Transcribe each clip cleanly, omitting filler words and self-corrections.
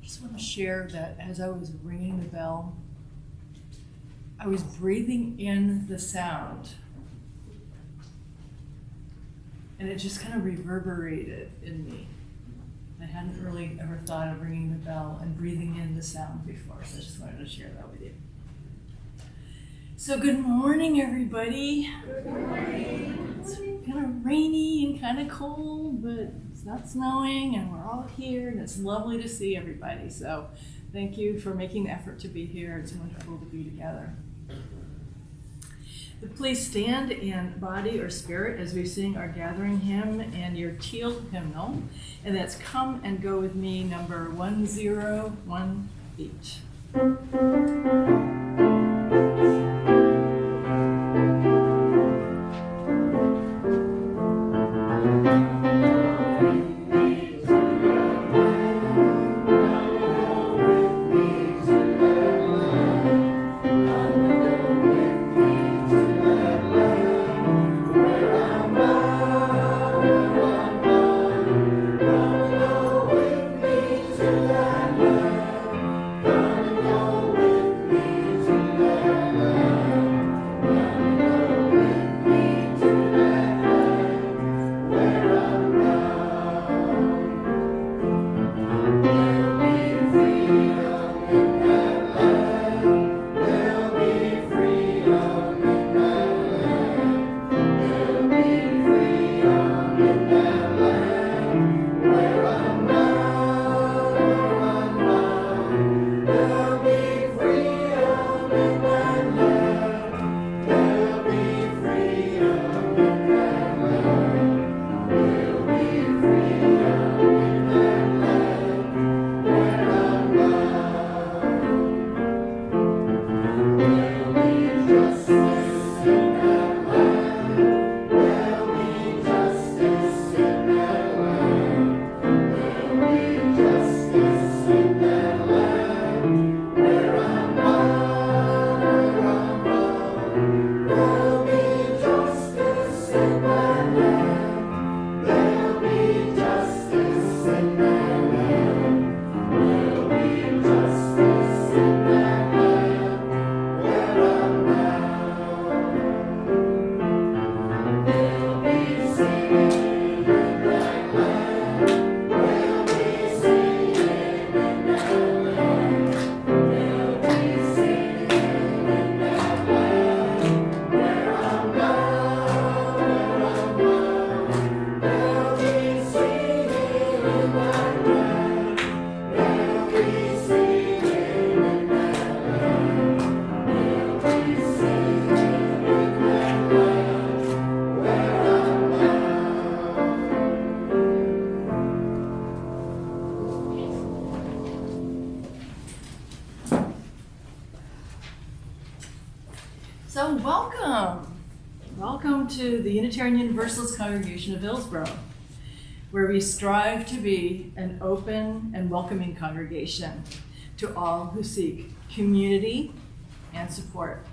just want to share that as I was ringing the bell, I was breathing in the sound. And it just kind of reverberated in me. I hadn't really ever thought of ringing the bell and breathing in the sound before, so I just wanted to share that with you. So good morning, everybody. Good morning. It's kind of rainy and kind of cold, but it's not snowing, and we're all here, and it's lovely to see everybody. So thank you for making the effort to be here. It's wonderful to be together. Please stand in body or spirit as we sing our gathering hymn and your teal hymnal, and that's Come and Go With Me, number 1018. So welcome to the Unitarian Universalist congregation of Hillsborough, where we strive to be an open and welcoming congregation to all who seek community and support.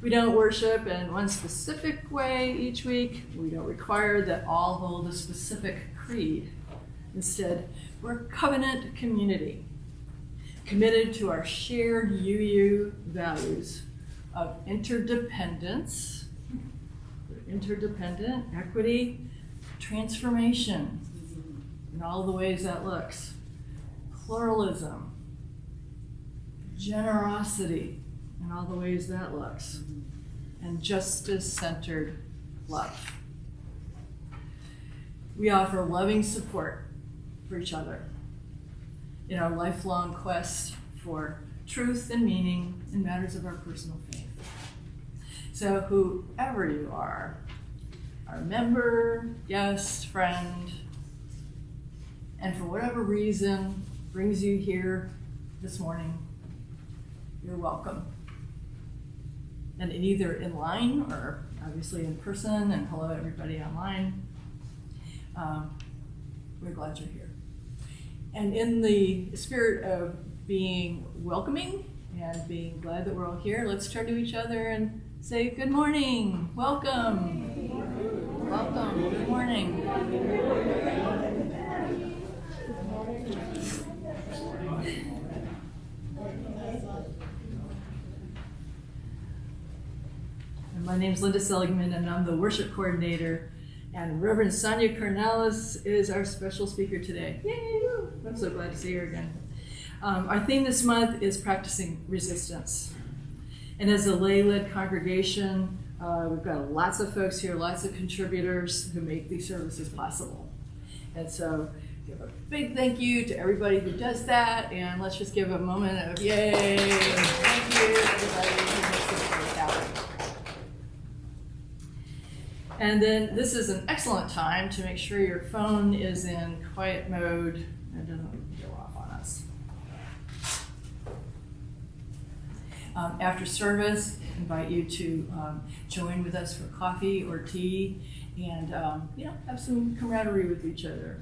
We don't worship in one specific way each week. We don't require that all hold a specific creed. Instead, we're a covenant community, committed to our shared UU values of interdependence, equity, transformation, in all the ways that looks, pluralism, generosity, in all the ways that looks, and justice-centered love. We offer loving support for each other in our lifelong quest for truth and meaning in matters of our personal faith. So whoever you are, our member, guest, friend, and for whatever reason brings you here this morning, you're welcome. And either in line or obviously in person, and hello everybody online, we're glad you're here. And in the spirit of being welcoming and being glad that we're all here, let's turn to each other and say good morning, welcome, welcome, good morning. My name's Linda Seligman, and I'm the worship coordinator. And Reverend Sonia Cornelis is our special speaker today. Yay! I'm so glad to see her again. Our theme this month is practicing resistance. And as a lay-led congregation, we've got lots of folks here, lots of contributors who make these services possible. And so give a big thank you to everybody who does that, and let's just give a moment of yay! Thank you, everybody who makes this work happen. And then this is an excellent time to make sure your phone is in quiet mode and doesn't go off on us. After service, I invite you to join with us for coffee or tea and have some camaraderie with each other.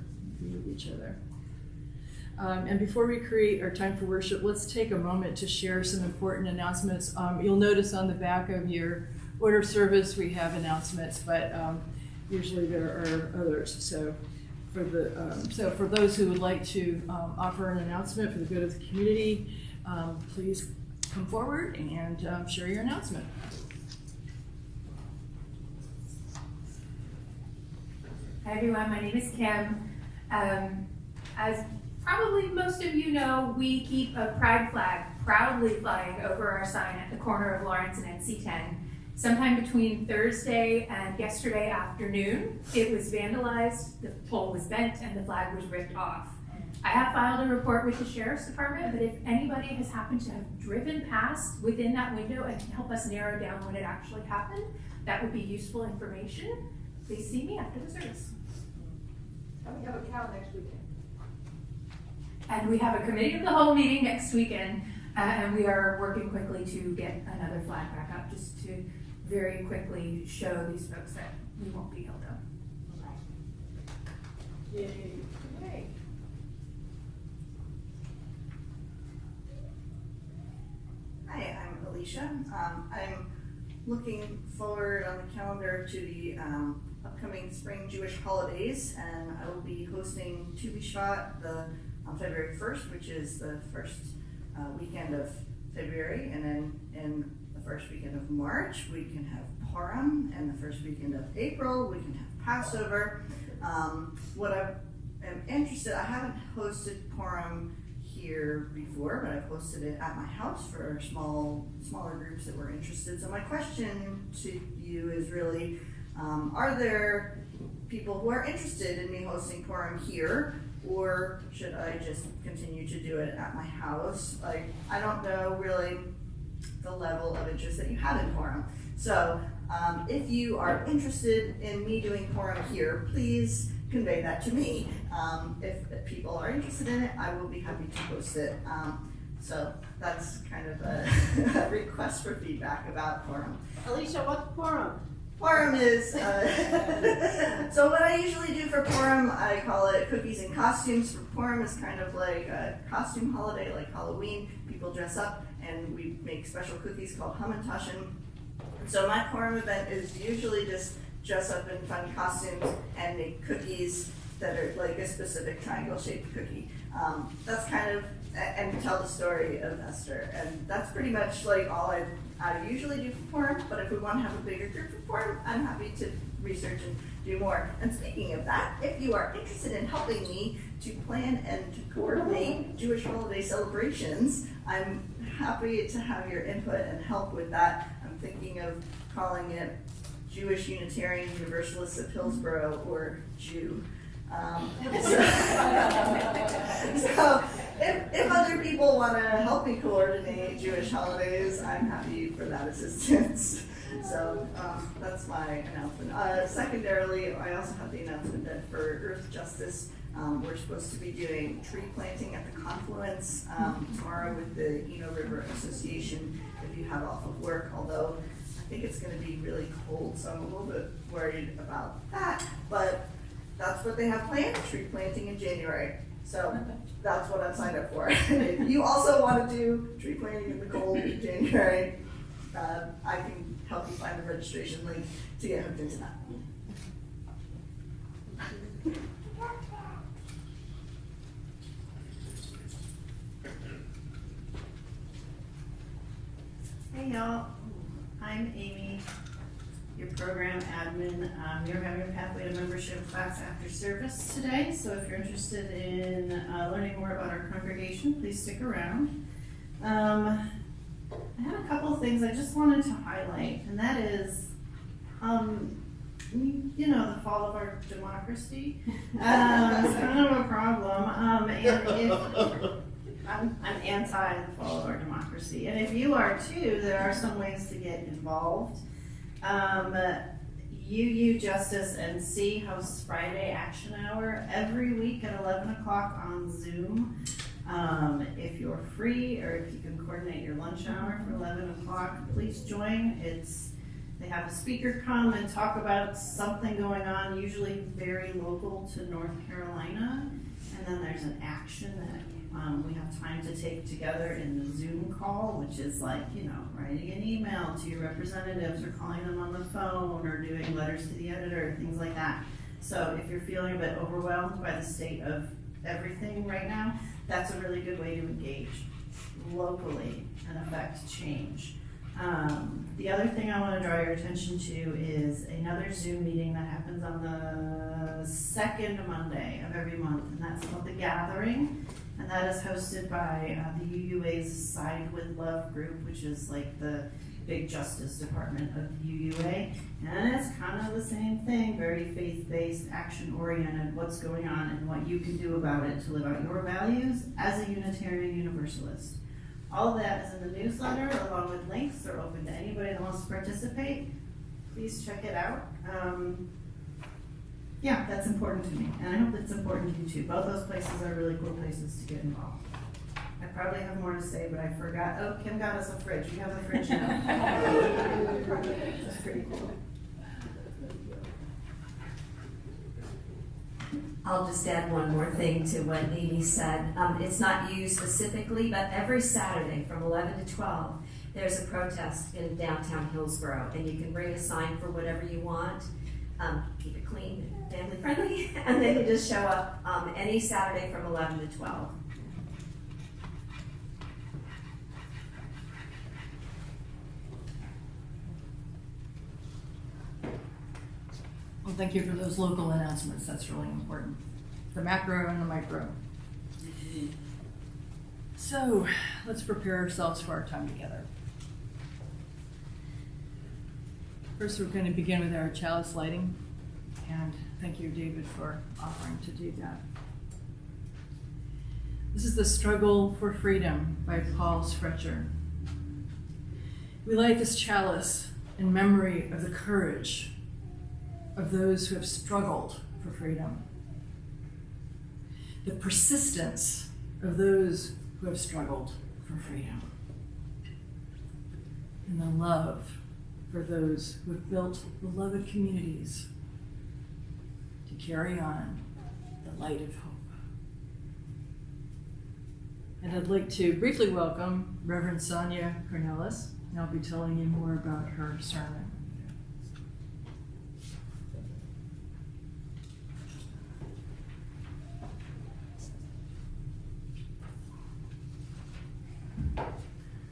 And before we create our time for worship, let's take a moment to share some important announcements. You'll notice on the back of your order of service we have announcements, but usually there are others. So for those who would like to offer an announcement for the good of the community, please come forward and share your announcement. Hi everyone, my name is Kim. As probably most of you know, we keep a pride flag proudly flying over our sign at the corner of Lawrence and NC10. Sometime between Thursday and yesterday afternoon, it was vandalized, the pole was bent, and the flag was ripped off. I have filed a report with the Sheriff's Department, but if anybody has happened to have driven past within that window and can help us narrow down what had actually happened, that would be useful information. Please see me after the service. And we have a cow next weekend. And we have a committee of the whole meeting next weekend, and we are working quickly to get another flag back up, just to very quickly show these folks that we won't be held up. Yay. Yay. Hi, I'm Alicia. I'm looking forward on the calendar to the upcoming spring Jewish holidays, and I will be hosting Tu B'Shvat on February 1st, which is the first weekend of February, and then in the first weekend of March we can have Purim, and the first weekend of April we can have Passover. What I am interested, I haven't hosted Purim here before, but I've hosted it at my house for smaller groups that were interested. So my question to you is really, are there people who are interested in me hosting Purim here, or should I just continue to do it at my house? Like, I don't know really the level of interest that you have in Purim. So if you are interested in me doing Purim here, please convey that to me. If people are interested in it, I will be happy to host it. So that's kind of a request for feedback about Purim. Alicia, what's Purim? Purim is, so what I usually do for Purim, I call it cookies and costumes. For Purim is kind of like a costume holiday, like Halloween. People dress up and we make special cookies called Hamantaschen. So my Purim event is usually just dress up in fun costumes and make cookies that are like a specific triangle-shaped cookie. That's kind of, and tell the story of Esther. And that's pretty much like all I usually do for Purim, but if we want to have a bigger group for Purim, I'm happy to research and do more. And speaking of that, if you are interested in helping me to plan and to coordinate Jewish holiday celebrations, I'm happy to have your input and help with that. I'm thinking of calling it Jewish Unitarian Universalist of Hillsborough, or Jew. So if other people want to help me coordinate Jewish holidays, I'm happy for that assistance. So that's my announcement. Secondarily, I also have the announcement that for Earth Justice, we're supposed to be doing tree planting at the confluence tomorrow with the Eno River Association if you have off of work, although I think it's going to be really cold, so I'm a little bit worried about that. But that's what they have planned, tree planting in January. So that's what I'm signed up for. If you also want to do tree planting in the cold in January, I can help you find the registration link to get hooked into that. Hey y'all, I'm Amy. program admin. You're having a Pathway to Membership class after service today, so if you're interested in learning more about our congregation, please stick around. I have a couple of things I just wanted to highlight, and that is, you know, the fall of our democracy. It's kind of a problem, and if I'm anti the fall of our democracy, and if you are too, there are some ways to get involved. UU Justice and C hosts Friday Action Hour every week at 11 o'clock on Zoom. If you're free, or if you can coordinate your lunch hour for 11 o'clock, please join. They have a speaker come and talk about something going on, usually very local to North Carolina, and then there's an action that we have time to take together in the Zoom call, which is like, you know, writing an email to your representatives or calling them on the phone or doing letters to the editor, things like that. So if you're feeling a bit overwhelmed by the state of everything right now, that's a really good way to engage locally and affect change. The other thing I want to draw your attention to is another Zoom meeting that happens on the second Monday of every month, and that's called The Gathering, and that is hosted by the UUA's Side with Love group, which is like the big justice department of the UUA, and it's kind of the same thing, very faith-based, action-oriented, what's going on and what you can do about it to live out your values as a Unitarian Universalist. All of that is in the newsletter, along with links. They're open to anybody that wants to participate. Please check it out. Yeah, that's important to me, and I hope it's important to you too. Both those places are really cool places to get involved. I probably have more to say, but I forgot. Oh, Kim got us a fridge. We have a fridge now. That's pretty cool. I'll just add one more thing to what Amy said. It's not you specifically, but every Saturday from 11 to 12, there's a protest in downtown Hillsborough, and you can bring a sign for whatever you want. Keep it clean, family friendly, and then you just show up any Saturday from 11 to 12. Well, thank you for those local announcements. That's really important. The macro and the micro. So let's prepare ourselves for our time together. First, we're going to begin with our chalice lighting. And thank you, David, for offering to do that. This is The Struggle for Freedom by Paul Sprecher. We light this chalice in memory of the courage of those who have struggled for freedom, the persistence of those who have struggled for freedom, and the love for those who have built beloved communities to carry on the light of hope. And I'd like to briefly welcome Reverend Sonia Cornelis, and I'll be telling you more about her sermon.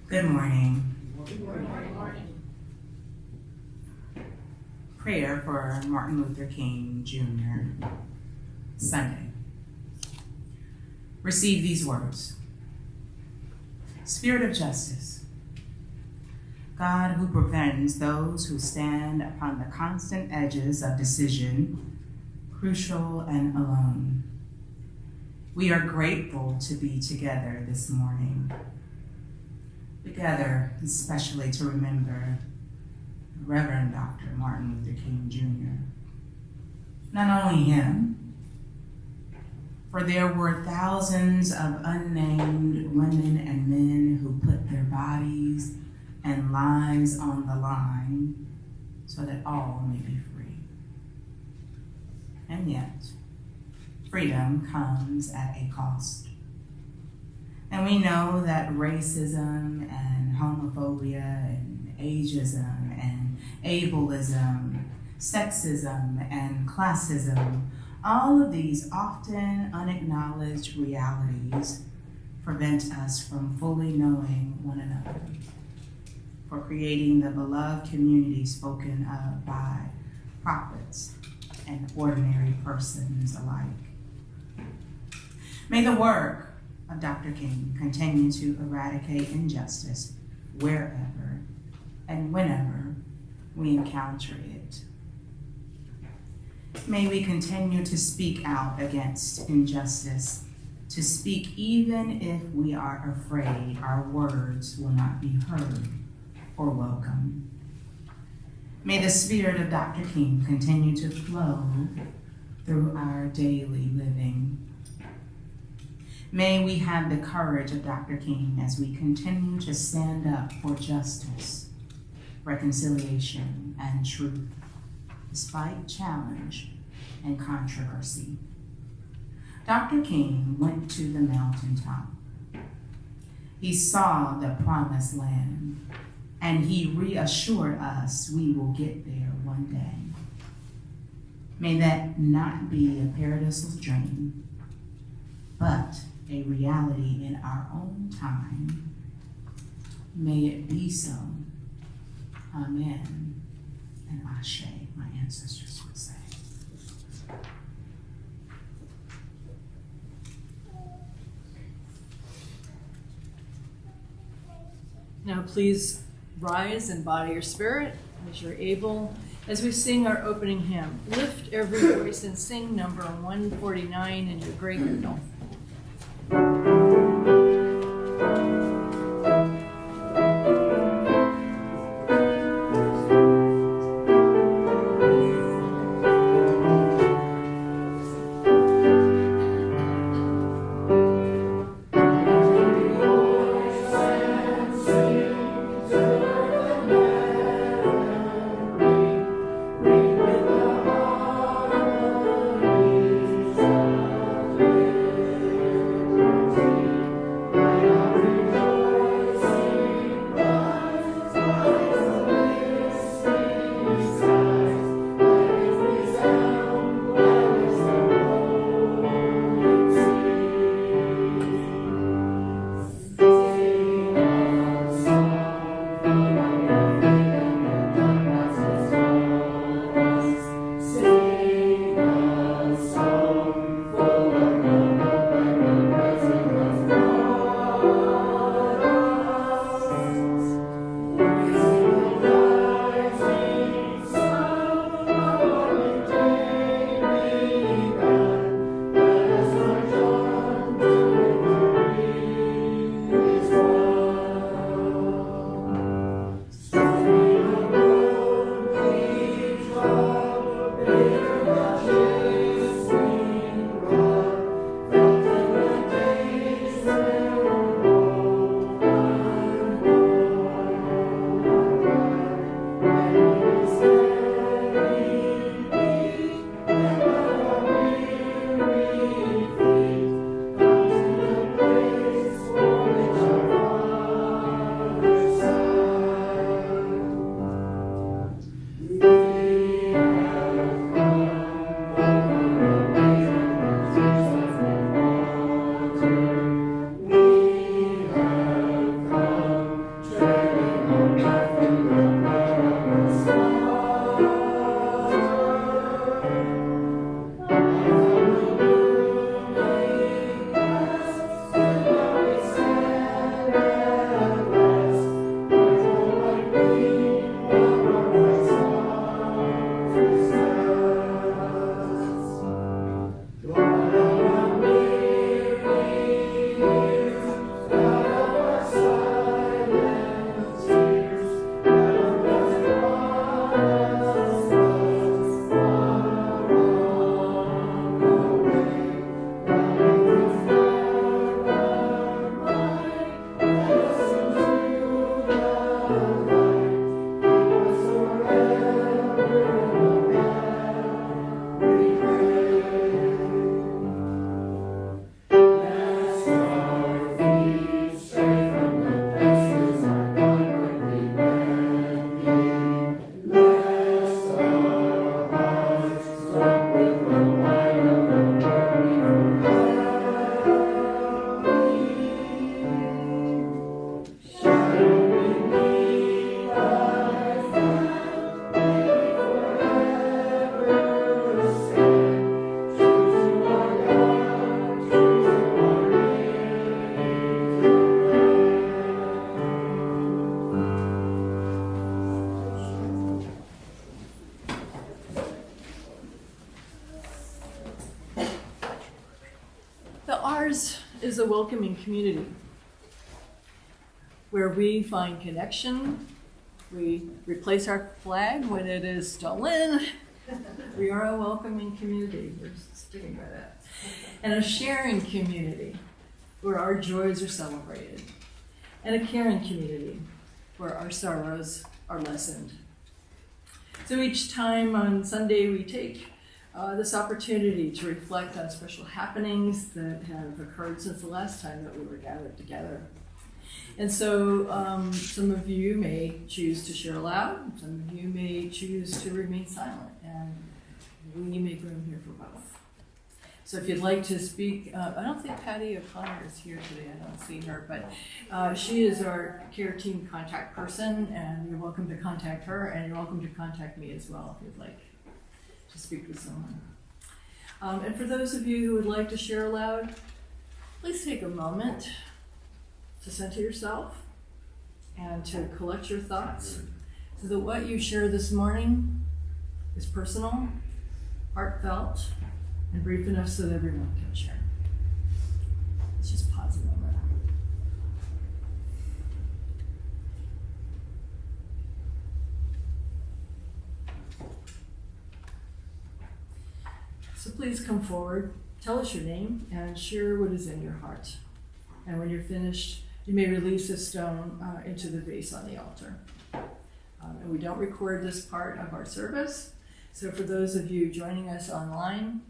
Good morning. Good morning. Prayer for Martin Luther King Jr. Sunday. Receive these words. Spirit of justice, God who prevents those who stand upon the constant edges of decision, crucial and alone. We are grateful to be together this morning. Together, especially to remember Reverend Dr. Martin Luther King Jr. Not only him, for there were thousands of unnamed women and men who put their bodies and lives on the line so that all may be free. And yet, freedom comes at a cost. And we know that racism and homophobia and ageism and ableism, sexism and classism, all of these often unacknowledged realities prevent us from fully knowing one another. for creating the beloved community spoken of by prophets and ordinary persons alike. May the work of Dr. King continue to eradicate injustice wherever and whenever we encounter it. May we continue to speak out against injustice, to speak even if we are afraid our words will not be heard or welcome. May the spirit of Dr. King continue to flow through our daily living. May we have the courage of Dr. King as we continue to stand up for justice, reconciliation, and truth, despite challenge and controversy. Dr. King went to the mountaintop. He saw the promised land, and he reassured us we will get there one day. May that not be a paradisal dream, but a reality in our own time. May it be so. Amen and Ashe, my ancestors would say. Now please rise and body your spirit as you're able, as we sing our opening hymn. Lift every voice and sing number 149 in your great hymnal. With the harmonies of Ours is a welcoming community where we find connection. We replace our flag when it is stolen. We are a welcoming community. We're sticking by that. And a sharing community where our joys are celebrated. And a caring community where our sorrows are lessened. So each time on Sunday we take this opportunity to reflect on special happenings that have occurred since the last time that we were gathered together. And so some of you may choose to share aloud, some of you may choose to remain silent, and we make room here for both. So if you'd like to speak, I don't think Patty O'Connor is here today, I don't see her, but she is our care team contact person, and you're welcome to contact her, and you're welcome to contact me as well if you'd like to speak with someone. And for those of you who would like to share aloud, please take a moment to center yourself and to collect your thoughts so that what you share this morning is personal, heartfelt, and brief enough so that everyone can share. Let's just pause a moment. So please come forward, tell us your name, and share what is in your heart. And when you're finished, you may release a stone into the vase on the altar. And we don't record this part of our service. So for those of you joining us online,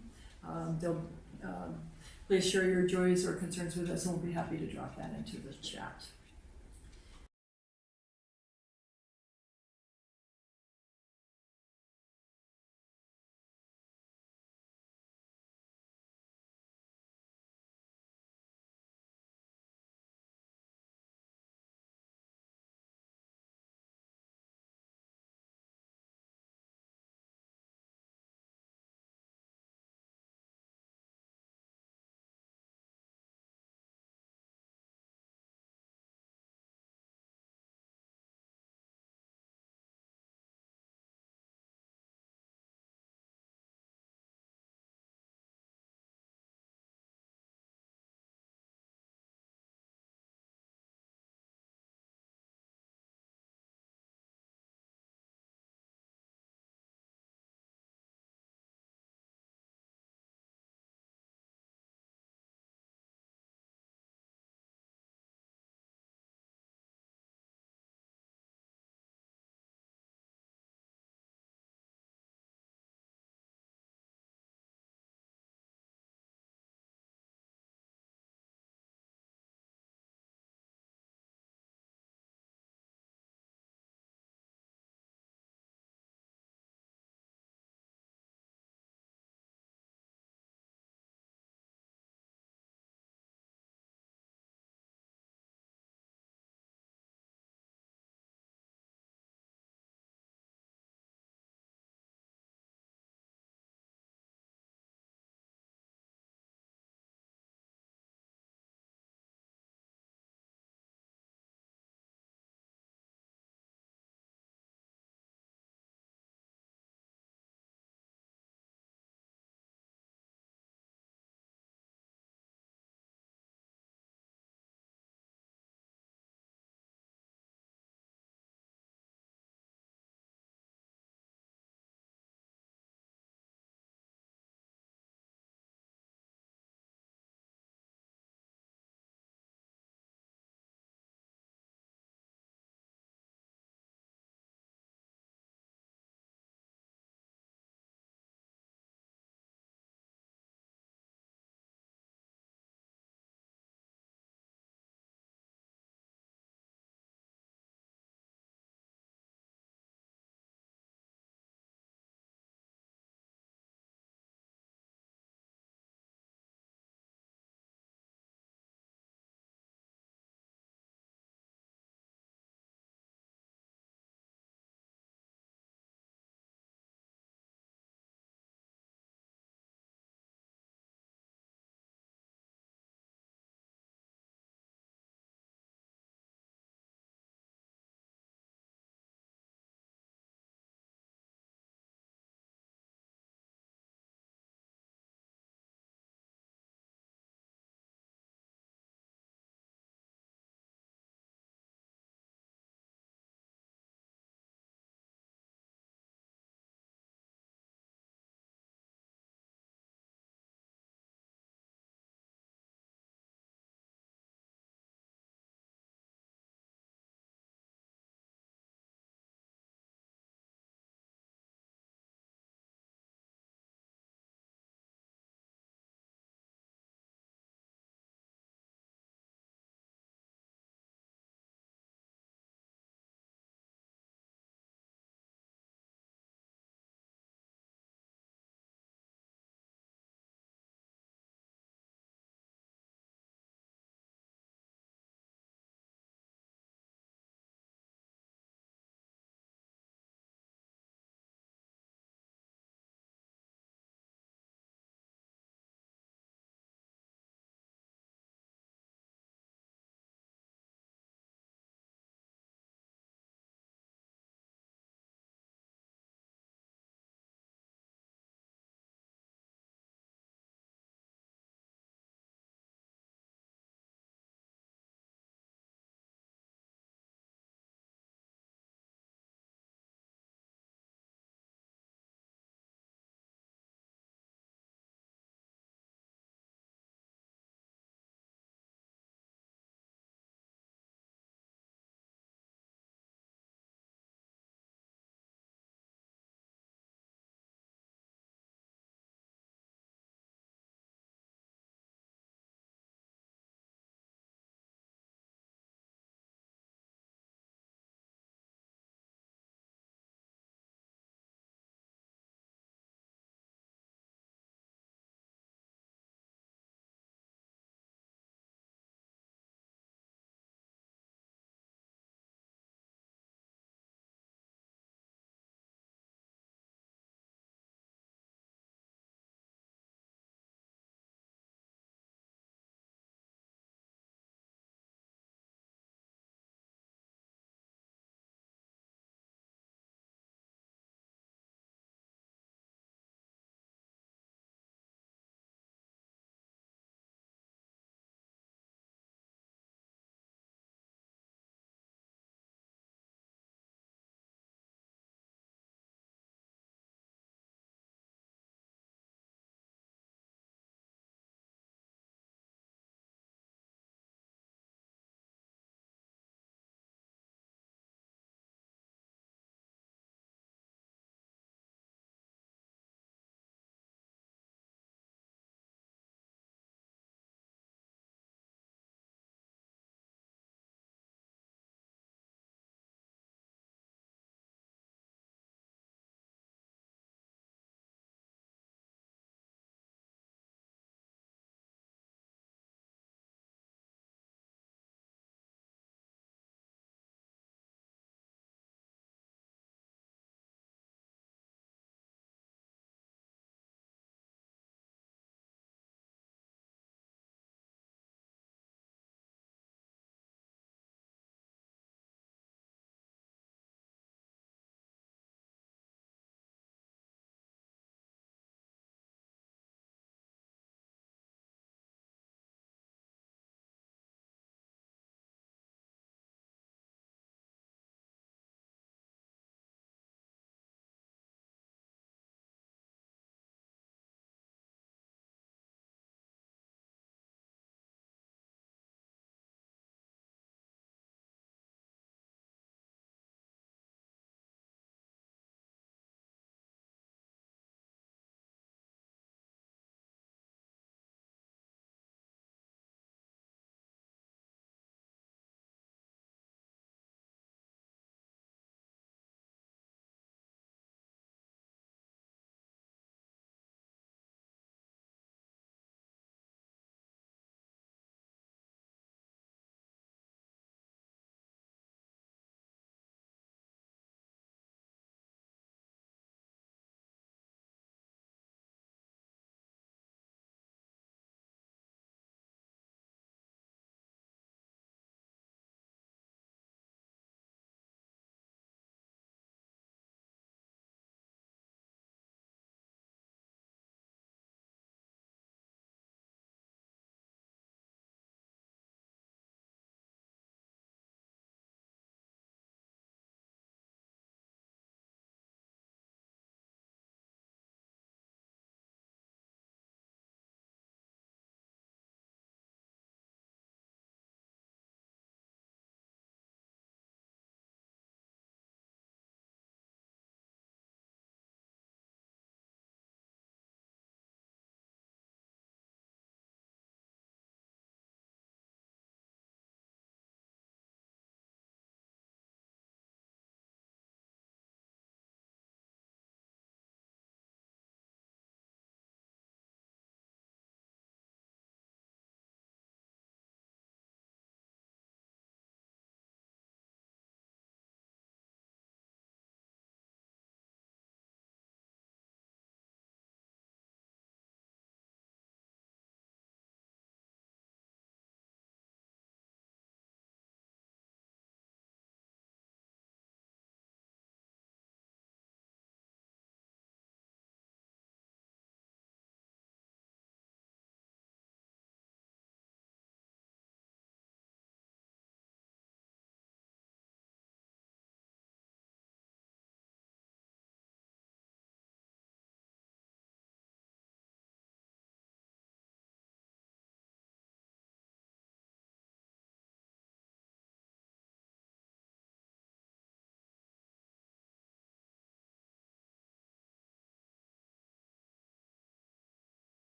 please share your joys or concerns with us, and we'll be happy to drop that into the chat.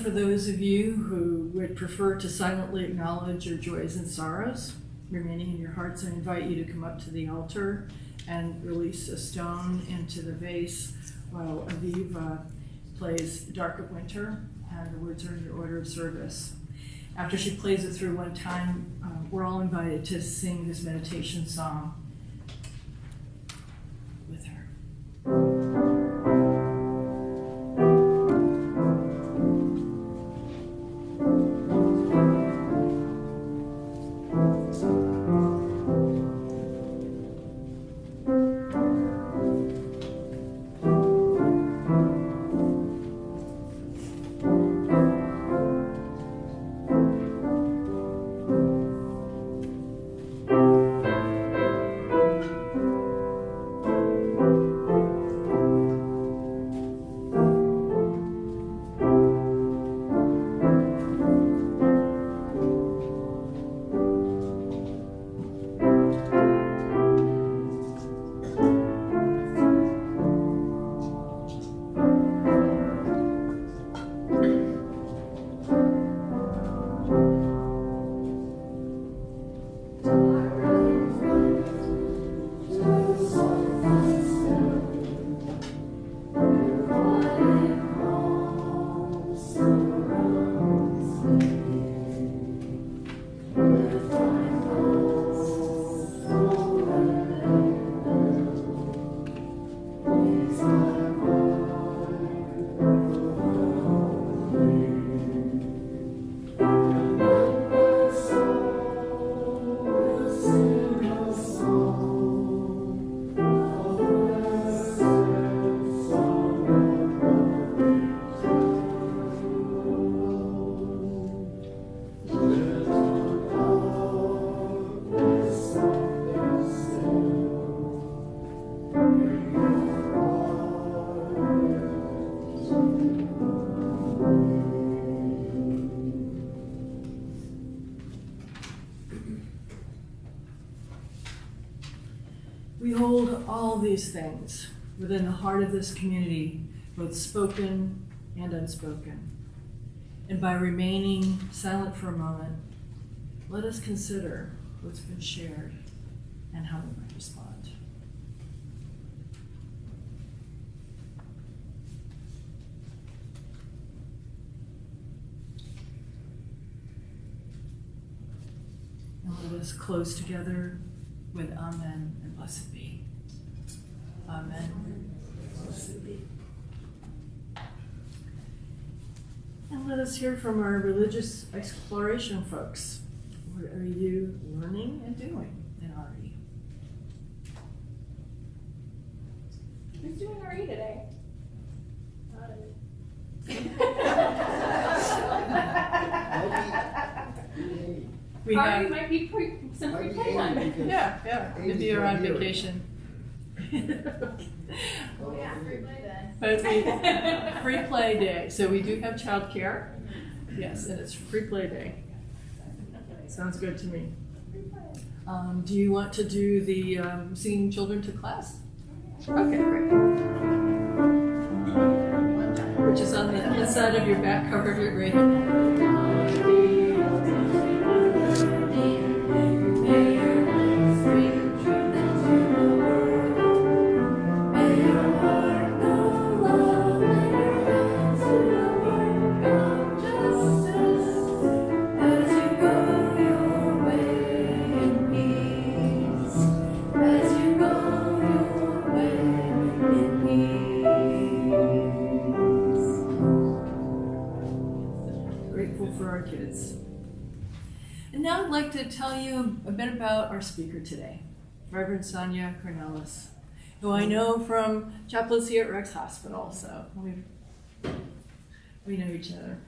for those of you who would prefer to silently acknowledge your joys and sorrows remaining in your hearts, I invite you to come up to the altar and release a stone into the vase while Aviv plays Dark of Winter, and the words are in your order of service. After she plays it through one time, we're all invited to sing this meditation song with her. We hold all these things within the heart of this community, both spoken and unspoken. And by remaining silent for a moment, let us consider what's been shared and how we might respond. And let us close together with Amen and blessed be. Amen. Blessed be. And let us hear from our religious exploration folks. What are you learning and doing in RE? Who's doing RE today? Not me. We RE have, might be some free playtime. yeah, maybe you're on vacation. Oh yeah, free play then. But free play day. So we do have childcare. Yes, and it's free play day. Sounds good to me. Do you want to do the singing children to class? Okay, great. Which is on the inside of your back cover of your grade. Kids. And now I'd like to tell you a bit about our speaker today, Reverend Sonia Cornelis, who I know from chaplaincy at Rex Hospital, so we know each other.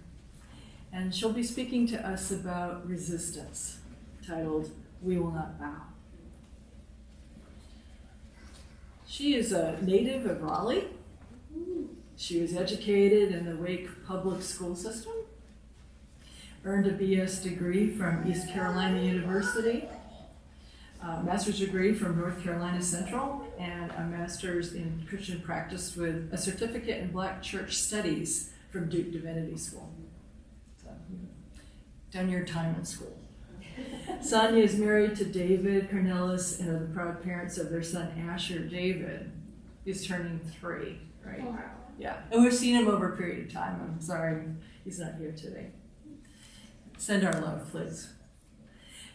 And she'll be speaking to us about resistance, titled, We Will Not Bow. She is a native of Raleigh. She was educated in the Wake public school system, earned a BS degree from East Carolina University, a master's degree from North Carolina Central, and a master's in Christian practice with a certificate in Black Church Studies from Duke Divinity School. done your time in school. Sonia is married to David Cornelis and are the proud parents of their son Asher David, who's turning 3, right? Wow. Yeah, and we've seen him over a period of time. I'm sorry he's not here today. Send our love, please.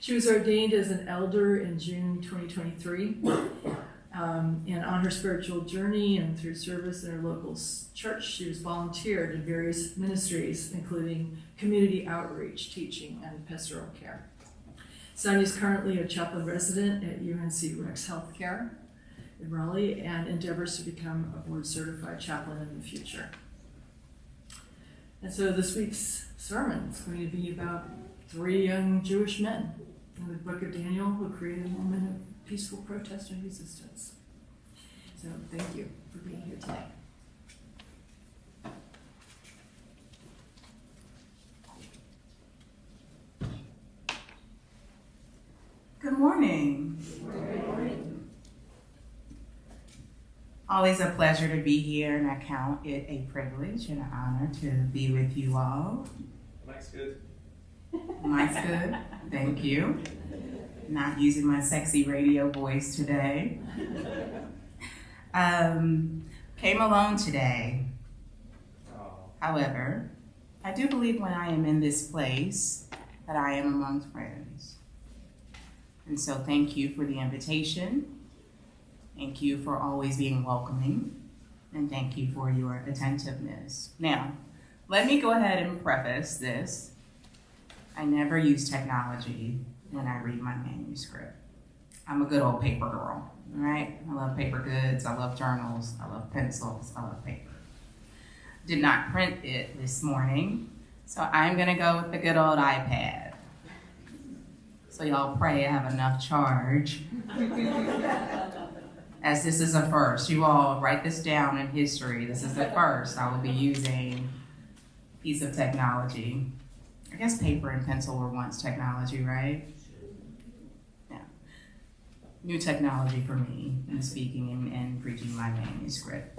She was ordained as an elder in June 2023. And on her spiritual journey and through service in her local church, she was volunteered in various ministries, including community outreach, teaching, and pastoral care. Sonia is currently a chaplain resident at UNC Rex Healthcare in Raleigh and endeavors to become a board certified chaplain in the future. And so this week's sermon is going to be about 3 young Jewish men in the book of Daniel who created a moment of peaceful protest and resistance. So thank you for being here today. Good morning. Always a pleasure to be here, and I count it a privilege and an honor to be with you all. Mike's good. Mike's good. Thank you. Not using my sexy radio voice today. Came alone today. However, I do believe when I am in this place that I am amongst friends. And so thank you for the invitation. Thank you for always being welcoming. And thank you for your attentiveness. Now, let me go ahead and preface this. I never use technology when I read my manuscript. I'm a good old paper girl, all right? I love paper goods, I love journals, I love pencils, I love paper. Did not print it this morning, so I'm gonna go with the good old iPad. So y'all pray I have enough charge. As this is a first, you all write this down in history. This is the first I will be using a piece of technology. I guess paper and pencil were once technology, right? Yeah. New technology for me in speaking and preaching my manuscript.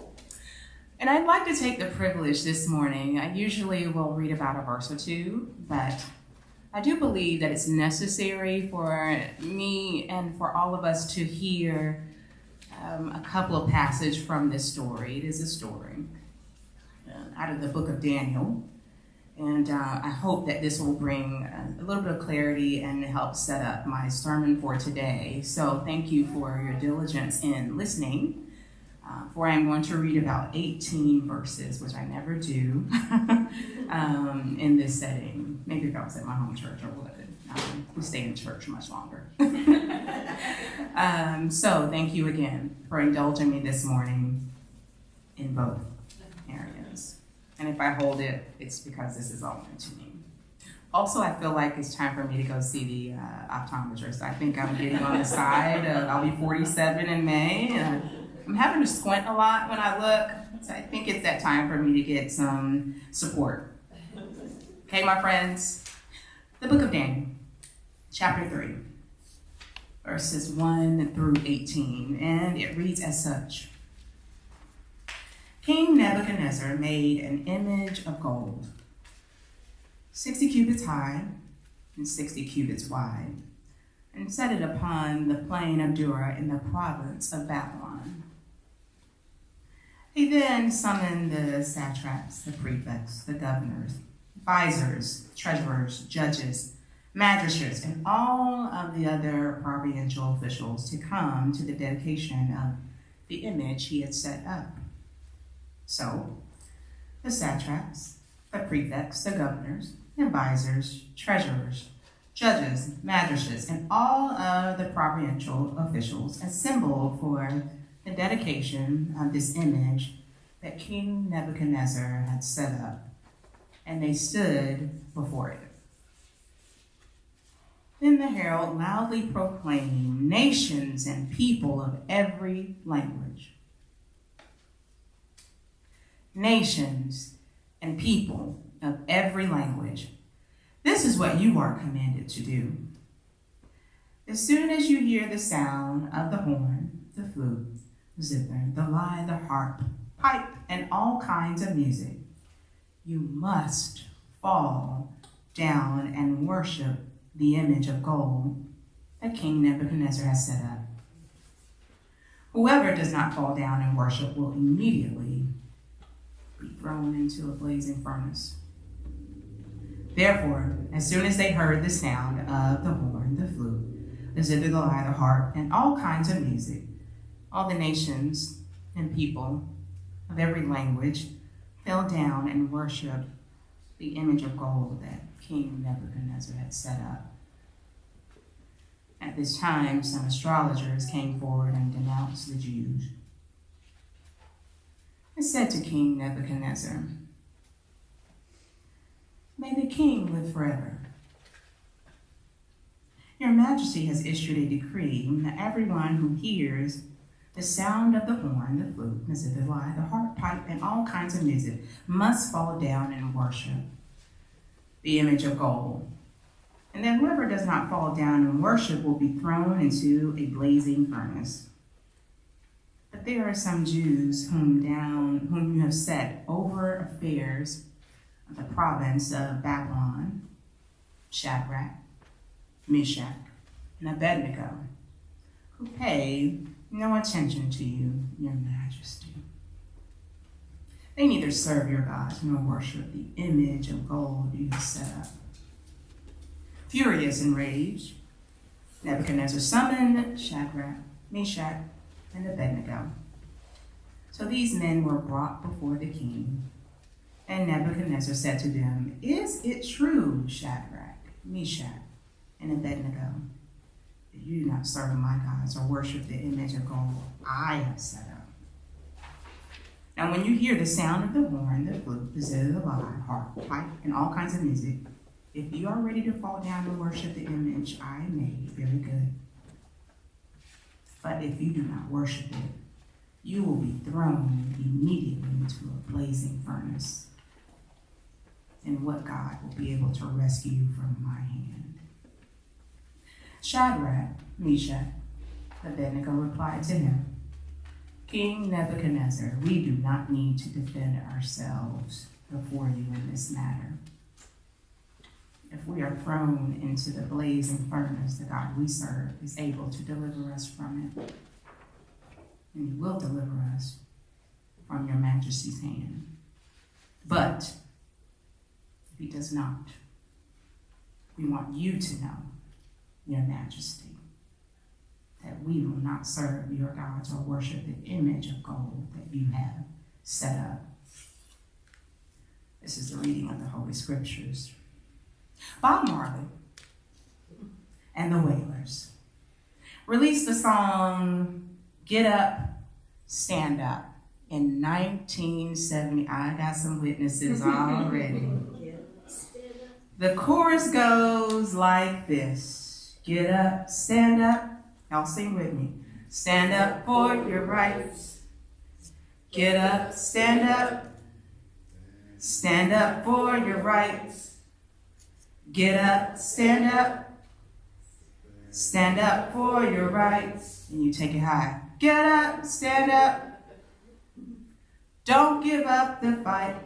And I'd like to take the privilege this morning. I usually will read about a verse or two, but I do believe that it's necessary for me and for all of us to hear a couple of passages from this story. It is a story out of the book of Daniel. And I hope that this will bring a little bit of clarity and help set up my sermon for today. So thank you for your diligence in listening. For I'm going to read about 18 verses, which I never do in this setting. Maybe if I was at my home church, I would. We stay in church much longer. So thank you again for indulging me this morning in both areas. And if I hold it, it's because this is all new to me. Also, I feel like it's time for me to go see the optometrist. I think I'm getting on the side of, I'll be 47 in May. I'm having to squint a lot when I look, so I think it's that time for me to get some support. Okay, my friends, the book of Daniel, chapter 3, verses 1 through 18, and it reads as such. King Nebuchadnezzar made an image of gold, 60 cubits high and 60 cubits wide, and set it upon the plain of Dura in the province of Babylon. He then summoned the satraps, the prefects, the governors, advisors, treasurers, judges, magistrates, and all of the other provincial officials to come to the dedication of the image he had set up. So, the satraps, the prefects, the governors, advisors, treasurers, judges, magistrates, and all of the provincial officials assembled for the dedication of this image that King Nebuchadnezzar had set up, and they stood before it. Then the herald loudly proclaimed, nations and people of every language. Nations and people of every language. This is what you are commanded to do. As soon as you hear the sound of the horn, the flute, zither, the lyre, the harp, pipe, and all kinds of music, you must fall down and worship the image of gold that King Nebuchadnezzar has set up. Whoever does not fall down and worship will immediately be thrown into a blazing furnace. Therefore, as soon as they heard the sound of the horn, the flute, the zither, the lyre, the harp, and all kinds of music, all the nations and people of every language fell down and worshiped the image of gold that King Nebuchadnezzar had set up. At this time, some astrologers came forward and denounced the Jews. I said to King Nebuchadnezzar, "May the king live forever. Your Majesty has issued a decree that everyone who hears the sound of the horn, the flute, the zither, the lyre, the harp, pipe, and all kinds of music must fall down and worship the image of gold. And then whoever does not fall down and worship will be thrown into a blazing furnace. But there are some Jews whom you have set over affairs of the province of Babylon, Shadrach, Meshach, and Abednego, who pay no attention to you, your Majesty. They neither serve your gods nor worship the image of gold you have set up." Furious and raged, Nebuchadnezzar summoned Shadrach, Meshach, and Abednego. So these men were brought before the king, and Nebuchadnezzar said to them, "Is it true, Shadrach, Meshach, and Abednego, that you do not serve my gods or worship the image of gold I have set up? Now when you hear the sound of the horn, the flute, the zither, the lyre, harp, pipe, and all kinds of music, if you are ready to fall down and worship the image I made, very good. But if you do not worship it, you will be thrown immediately into a blazing furnace. And what God will be able to rescue you from my hand?" Shadrach, Meshach, Abednego replied to him, "King Nebuchadnezzar, we do not need to defend ourselves before you in this matter. If we are thrown into the blazing furnace, the God we serve is able to deliver us from it. And he will deliver us from your Majesty's hand. But if he does not, we want you to know, your Majesty, that we will not serve your gods or worship the image of gold that you have set up." This is the reading of the Holy Scriptures. Bob Marley and the Wailers released the song "Get Up, Stand Up" in 1970. I got some witnesses already. The chorus goes like this: "Get up, stand up." Y'all sing with me. "Stand up for your rights. Get up, stand up. Stand up for your rights. Get up, stand up. Stand up for your rights." And you take it high. "Get up, stand up. Don't give up the fight."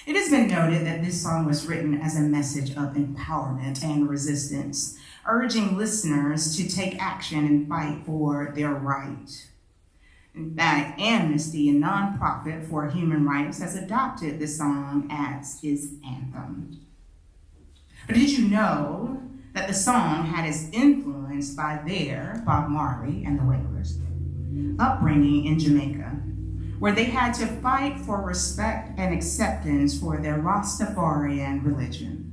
It has been noted that this song was written as a message of empowerment and resistance, urging listeners to take action and fight for their right. In fact, Amnesty, a nonprofit for human rights, has adopted this song as its anthem. But did you know that the song had its influence by their, Bob Marley and the Wailers, upbringing in Jamaica, where they had to fight for respect and acceptance for their Rastafarian religion,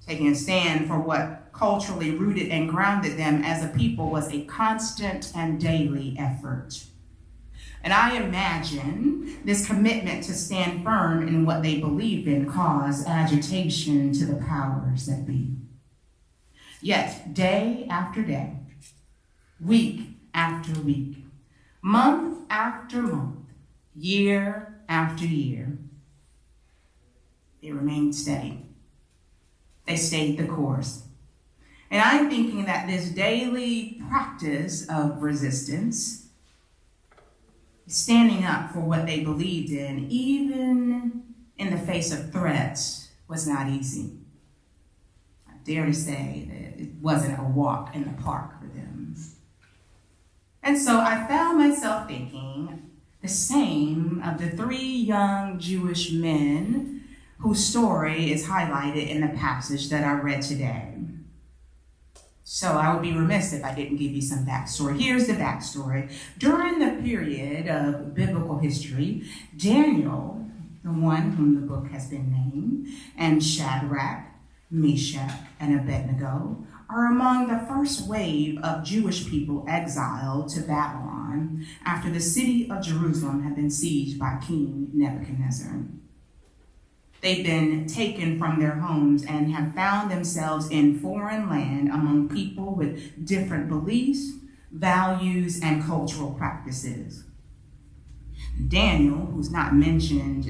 taking a stand for what culturally rooted and grounded them as a people was a constant and daily effort. And I imagine this commitment to stand firm in what they believed in caused agitation to the powers that be. Yet, day after day, week after week, month after month, year after year, they remained steady. They stayed the course. And I'm thinking that this daily practice of resistance, standing up for what they believed in, even in the face of threats, was not easy. I dare to say that it wasn't a walk in the park for them. And so I found myself thinking the same of the 3 young Jewish men whose story is highlighted in the passage that I read today. So I would be remiss if I didn't give you some backstory. Here's the backstory. During the period of biblical history, Daniel, the one whom the book has been named, and Shadrach, Meshach, and Abednego are among the first wave of Jewish people exiled to Babylon after the city of Jerusalem had been sieged by King Nebuchadnezzar. They've been taken from their homes and have found themselves in foreign land among people with different beliefs, values, and cultural practices. Daniel, who's not mentioned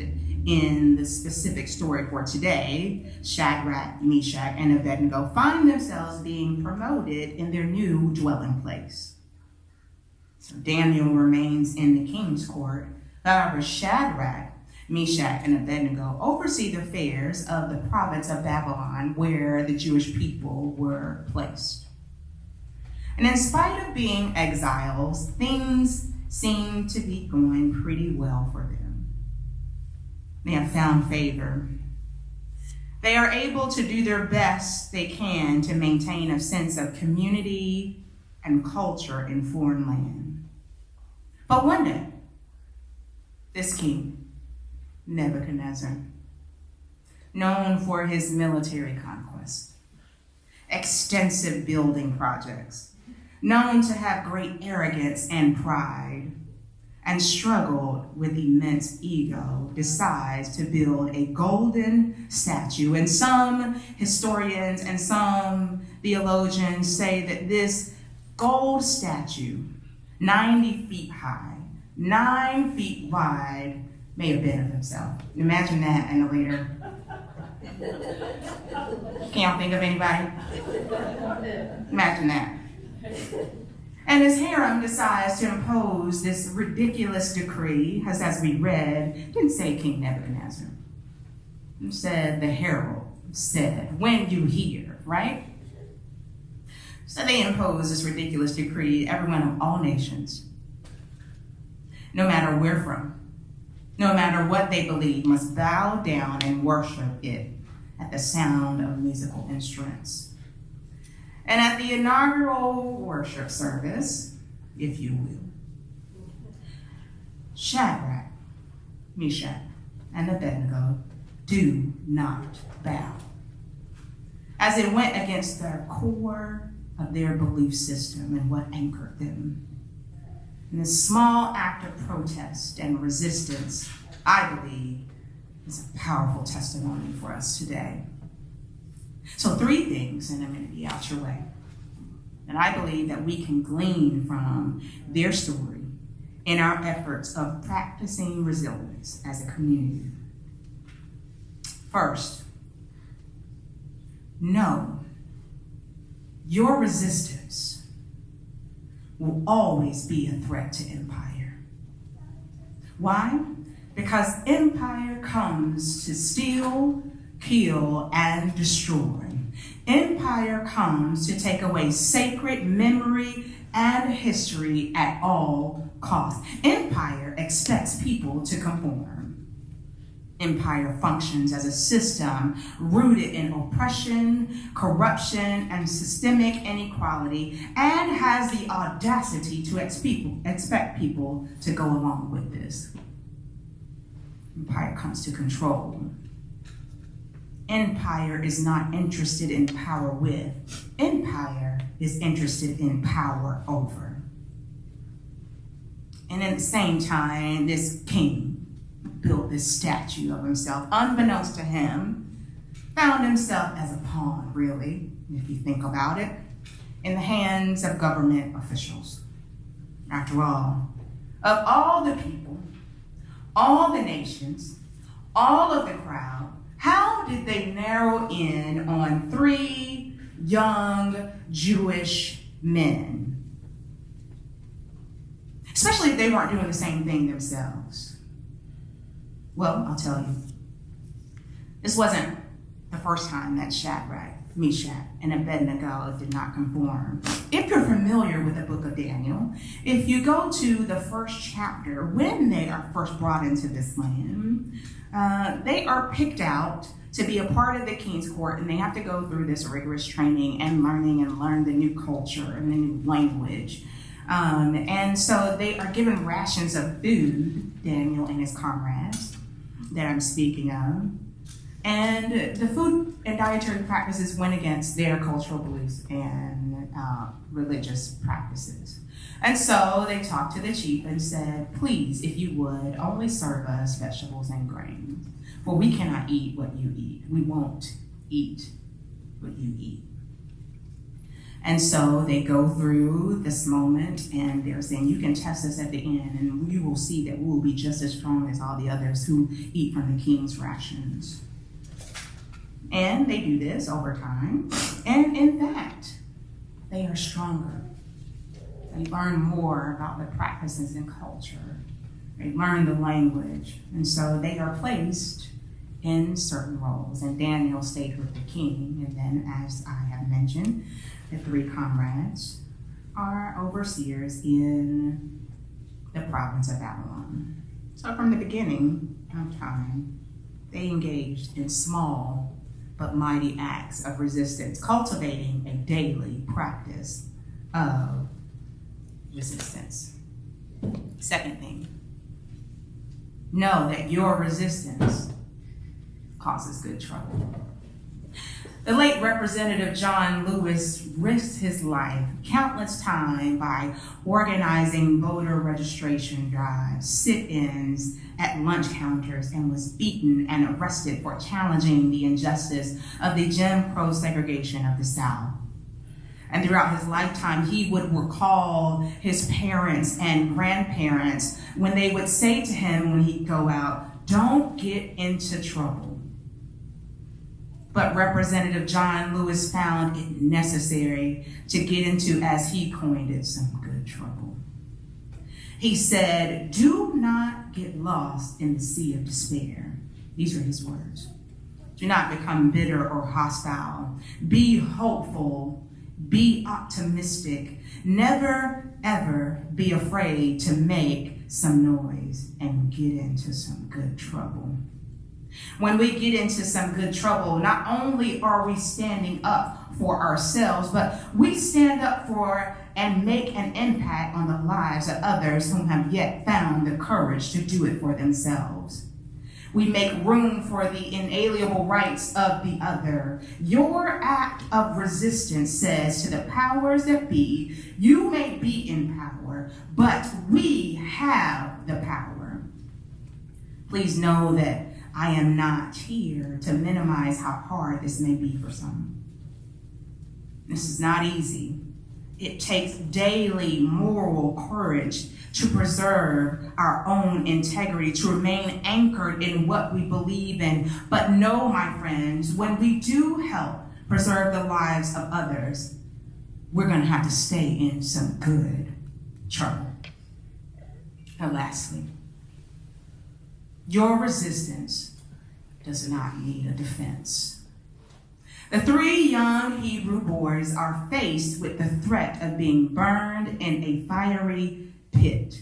in the specific story for today, Shadrach, Meshach, and Abednego, find themselves being promoted in their new dwelling place. So Daniel remains in the king's court. However, Shadrach, Meshach, and Abednego oversee the affairs of the province of Babylon where the Jewish people were placed. And in spite of being exiles, things seem to be going pretty well for them. They have found favor. They are able to do their best they can to maintain a sense of community and culture in foreign land. But one day, this king, Nebuchadnezzar, known for his military conquest, extensive building projects, known to have great arrogance and pride, and struggled with immense ego, decides to build a golden statue. And some historians and some theologians say that this gold statue, 90 feet high, 9 feet wide, may have been of himself. Imagine that in a later. Can y'all think of anybody? Imagine that. And his harem decides to impose this ridiculous decree, as we read, didn't say King Nebuchadnezzar. It said the herald said, when you hear, right? So they impose this ridiculous decree, everyone of all nations, no matter where from, no matter what they believe, must bow down and worship it at the sound of musical instruments. And at the inaugural worship service, if you will, Shadrach, Meshach, and Abednego do not bow, as it went against the core of their belief system and what anchored them. And this small act of protest and resistance, I believe, is a powerful testimony for us today. So 3 things, and I'm going to be out your way, and I believe that we can glean from their story in our efforts of practicing resilience as a community. First, know your resistance will always be a threat to empire. Why? Because empire comes to steal, kill, and destroy. Empire comes to take away sacred memory and history at all costs. Empire expects people to conform. Empire functions as a system rooted in oppression, corruption, and systemic inequality, and has the audacity to expect people to go along with this. Empire comes to control. Empire is not interested in power with. Empire is interested in power over. And at the same time, this king built this statue of himself, unbeknownst to him, found himself as a pawn, really, if you think about it, in the hands of government officials. After all, of all the people, all the nations, all of the crowd, how did they narrow in on 3 young Jewish men? Especially if they weren't doing the same thing themselves. Well, I'll tell you. This wasn't the first time that Shadrach, Meshach, and Abednego did not conform. If you're familiar with the book of Daniel, if you go to the first chapter, when they are first brought into this land, they are picked out to be a part of the king's court, and they have to go through this rigorous training and learn the new culture and the new language. And so they are given rations of food, Daniel and his comrades that I'm speaking of. And the food and dietary practices went against their cultural beliefs and religious practices. And so they talked to the chief and said, please, if you would, only serve us vegetables and grains, for we cannot eat what you eat. We won't eat what you eat. And so they go through this moment and they're saying, you can test us at the end and you will see that we will be just as strong as all the others who eat from the king's rations. And they do this over time. And in fact, they are stronger. They learn more about the practices and culture. They learn the language. And so they are placed in certain roles. And Daniel stayed with the king. And then, as I have mentioned, the three comrades are overseers in the province of Babylon. So from the beginning of time, they engaged in small but mighty acts of resistance, cultivating a daily practice of resistance. Second thing, know that your resistance causes good trouble. The late Representative John Lewis risked his life countless times by organizing voter registration drives, sit-ins at lunch counters, and was beaten and arrested for challenging the injustice of the Jim Crow segregation of the South. And throughout his lifetime, he would recall his parents and grandparents when they would say to him when he'd go out, don't get into trouble. But Representative John Lewis found it necessary to get into, as he coined it, some good trouble. He said, do not get lost in the sea of despair. These are his words. Do not become bitter or hostile. Be hopeful. Be optimistic. Never, ever be afraid to make some noise and get into some good trouble. When we get into some good trouble, not only are we standing up for ourselves, but we stand up for and make an impact on the lives of others who have yet found the courage to do it for themselves. We make room for the inalienable rights of the other. Your act of resistance says to the powers that be, you may be in power, but we have the power. Please know that I am not here to minimize how hard this may be for some. This is not easy. It takes daily moral courage to preserve our own integrity, to remain anchored in what we believe in. But know, my friends, when we do help preserve the lives of others, we're going to have to stay in some good trouble. And lastly, your resistance does not need a defense. The three young Hebrew boys are faced with the threat of being burned in a fiery pit.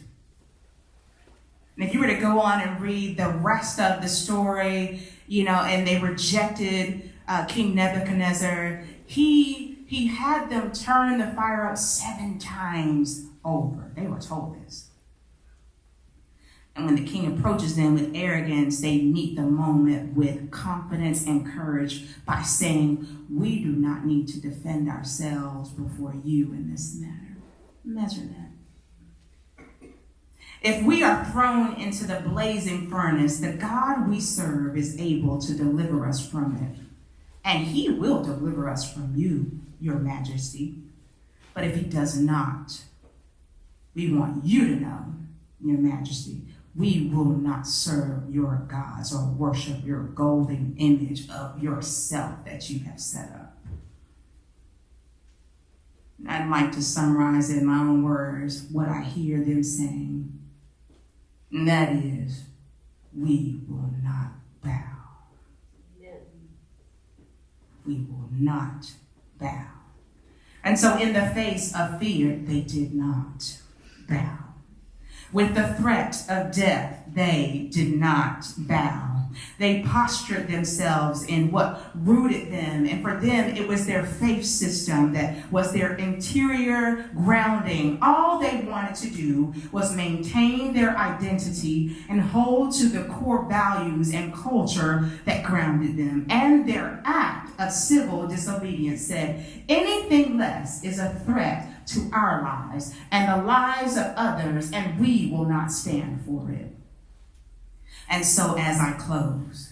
And if you were to go on and read the rest of the story, and they rejected King Nebuchadnezzar, he had them turn the fire up 7 times over. They were told this. And when the king approaches them with arrogance, they meet the moment with confidence and courage by saying, we do not need to defend ourselves before you in this matter. Imagine that. If we are thrown into the blazing furnace, the God we serve is able to deliver us from it. And he will deliver us from you, your majesty. But if he does not, we want you to know, your majesty, we will not serve your gods or worship your golden image of yourself that you have set up. I'd like to summarize in my own words what I hear them saying. And that is, we will not bow. we will not bow. And so in the face of fear, they did not bow. With the threat of death, they did not bow. They postured themselves in what rooted them, and for them it was their faith system that was their interior grounding. All they wanted to do was maintain their identity and hold to the core values and culture that grounded them. And their act of civil disobedience said, anything less is a threat to our lives and the lives of others, and we will not stand for it. And so as I close,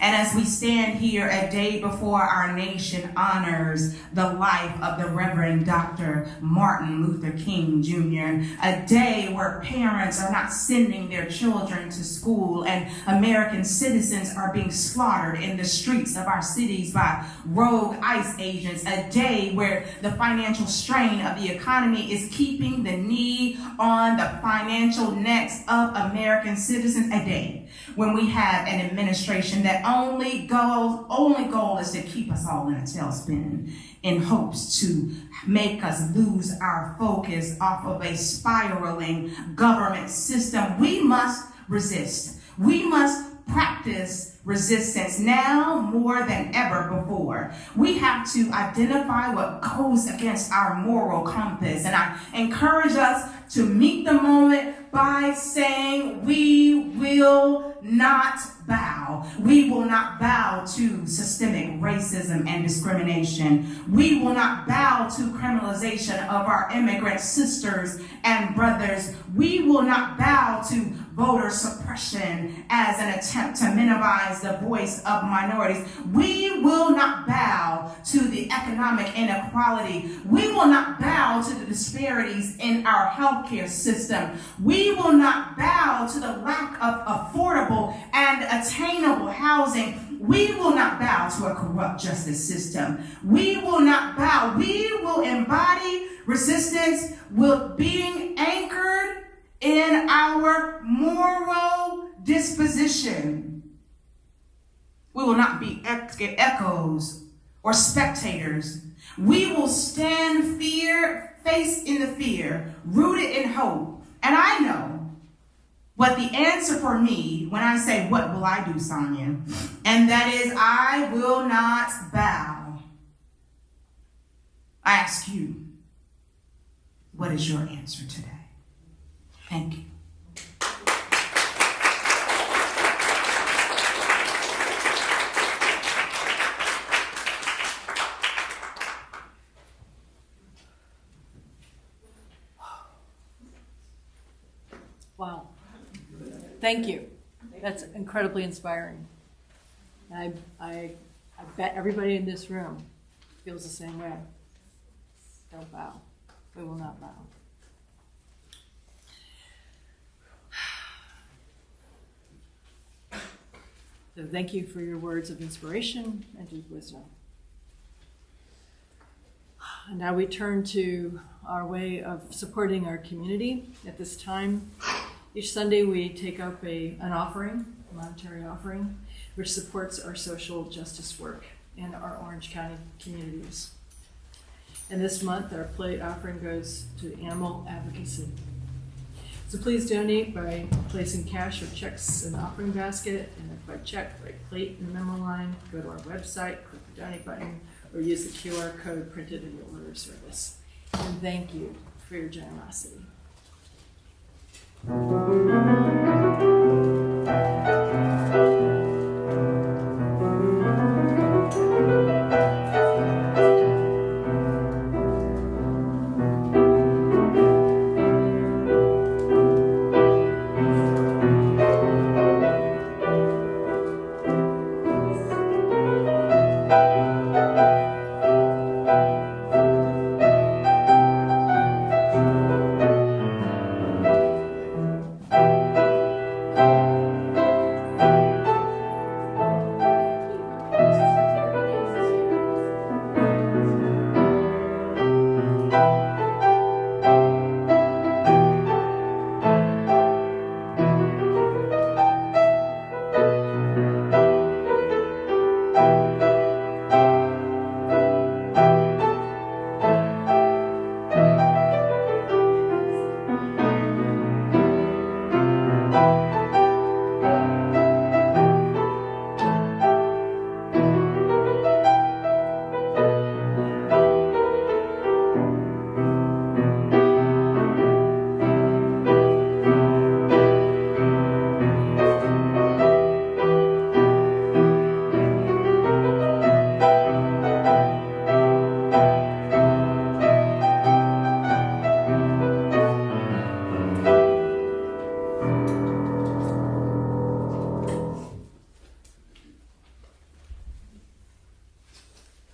and as we stand here a day before our nation honors the life of the Reverend Dr. Martin Luther King Jr., a day where parents are not sending their children to school and American citizens are being slaughtered in the streets of our cities by rogue ICE agents, a day where the financial strain of the economy is keeping the knee on the financial necks of American citizens, a day when we have an administration that only goal is to keep us all in a tailspin in hopes to make us lose our focus off of a spiraling government system. We must resist. We must practice resistance now more than ever before. We have to identify what goes against our moral compass. And I encourage us to meet the moment by saying we will not bow. We will not bow to systemic racism and discrimination. We will not bow to criminalization of our immigrant sisters and brothers. We will not bow to voter suppression as an attempt to minimize the voice of minorities. We will not bow to the economic inequality. We will not bow to the disparities in our healthcare system. We will not bow to the lack of affordable and attainable housing. We will not bow to a corrupt justice system. We will not bow. We will embody resistance with being anchored in our moral disposition. We will not be echoes or spectators. We will stand face in the fear, rooted in hope. And I know what the answer for me when I say, what will I do, Sonia? And that is, I will not bow. I ask you, what is your answer today? Thank you. Wow. Thank you. That's incredibly inspiring. I bet everybody in this room feels the same way. Don't bow. We will not bow. So thank you for your words of inspiration and deep wisdom. And now we turn to our way of supporting our community. At this time, each Sunday we take up an offering, a monetary offering, which supports our social justice work in our Orange County communities. And this month, our plate offering goes to animal advocacy. So please donate by placing cash or checks in the offering basket, and if by check, write plate in the memo line, go to our website, click the donate button, or use the QR code printed in your order service. And thank you for your generosity.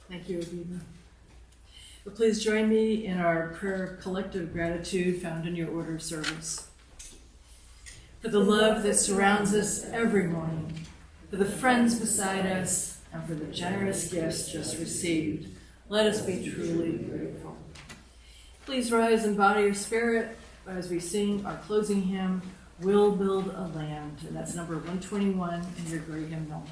Thank you, Aviva. But please join me in our prayer of collective gratitude found in your order of service. For the love that surrounds us every morning, for the friends beside us, and for the generous gifts just received, let us be truly grateful. Please rise in body or spirit as we sing our closing hymn, We'll Build a Land, and that's number 121 in your great hymnal.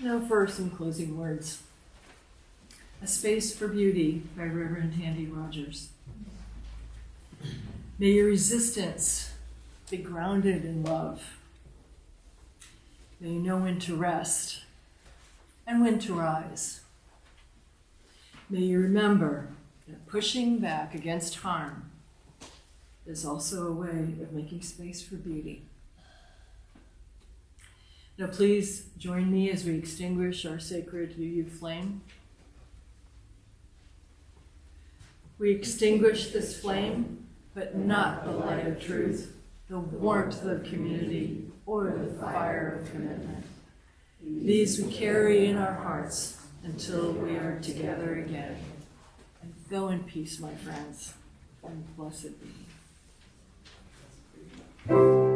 Now for some closing words. A Space for Beauty by Reverend Handy Rogers. May your resistance be grounded in love. May you know when to rest and when to rise. May you remember that pushing back against harm is also a way of making space for beauty. Now please join me as we extinguish our sacred UU flame. We extinguish this flame, but not the light of truth, the warmth of community, or the fire of commitment. These we carry in our hearts until we are together again. And go in peace, my friends, and blessed be.